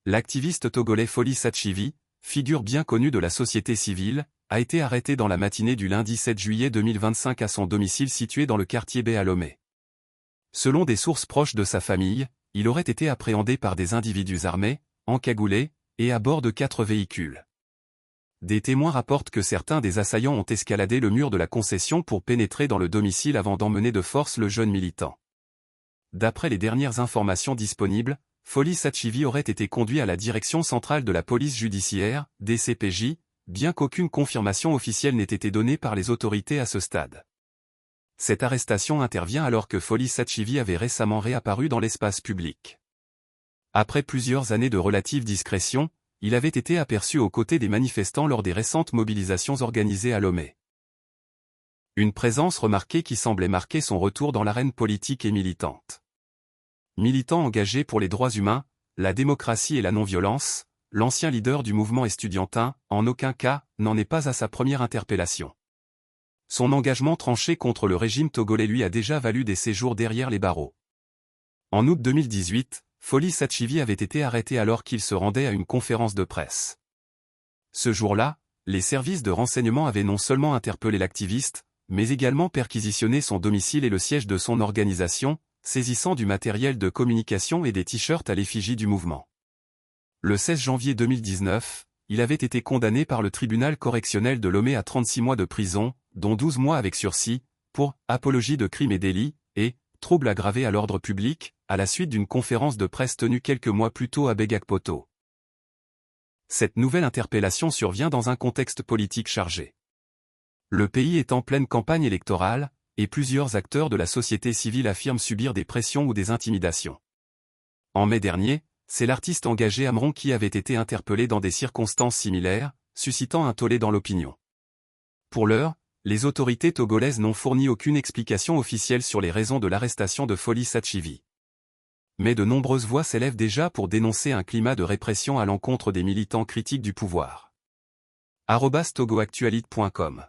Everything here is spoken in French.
L'activiste togolais Folis Sachivi, figure bien connue de la société civile, a été arrêté dans la matinée du lundi 7 juillet 2025 à son domicile situé dans le quartier B à Lomé. Selon des sources proches de sa famille, il aurait été appréhendé par des individus armés, encagoulés, et à bord de 4 véhicules. Des témoins rapportent que certains des assaillants ont escaladé le mur de la concession pour pénétrer dans le domicile avant d'emmener de force le jeune militant. D'après les dernières informations disponibles, Folis Sachivi aurait été conduit à la direction centrale de la police judiciaire, DCPJ, bien qu'aucune confirmation officielle n'ait été donnée par les autorités à ce stade. Cette arrestation intervient alors que Folis Sachivi avait récemment réapparu dans l'espace public. Après plusieurs années de relative discrétion, il avait été aperçu aux côtés des manifestants lors des récentes mobilisations organisées à Lomé. Une présence remarquée qui semblait marquer son retour dans l'arène politique et militante. Militant engagé pour les droits humains, la démocratie et la non-violence, l'ancien leader du mouvement estudiantin, en aucun cas, n'en est pas à sa première interpellation. Son engagement tranché contre le régime togolais lui a déjà valu des séjours derrière les barreaux. En août 2018, Folis Sachivi avait été arrêté alors qu'il se rendait à une conférence de presse. Ce jour-là, les services de renseignement avaient non seulement interpellé l'activiste, mais également perquisitionné son domicile et le siège de son organisation, saisissant du matériel de communication et des t-shirts à l'effigie du mouvement. Le 16 janvier 2019, il avait été condamné par le tribunal correctionnel de Lomé à 36 mois de prison, dont 12 mois avec sursis, pour apologie de crimes et délits, et troubles aggravés à l'ordre public, à la suite d'une conférence de presse tenue quelques mois plus tôt à Begakpoto. Cette nouvelle interpellation survient dans un contexte politique chargé. Le pays est en pleine campagne électorale, et plusieurs acteurs de la société civile affirment subir des pressions ou des intimidations. En mai dernier, c'est l'artiste engagé Amron qui avait été interpellé dans des circonstances similaires, suscitant un tollé dans l'opinion. Pour l'heure, les autorités togolaises n'ont fourni aucune explication officielle sur les raisons de l'arrestation de Folis Sachivi. Mais de nombreuses voix s'élèvent déjà pour dénoncer un climat de répression à l'encontre des militants critiques du pouvoir. @togoactualite.com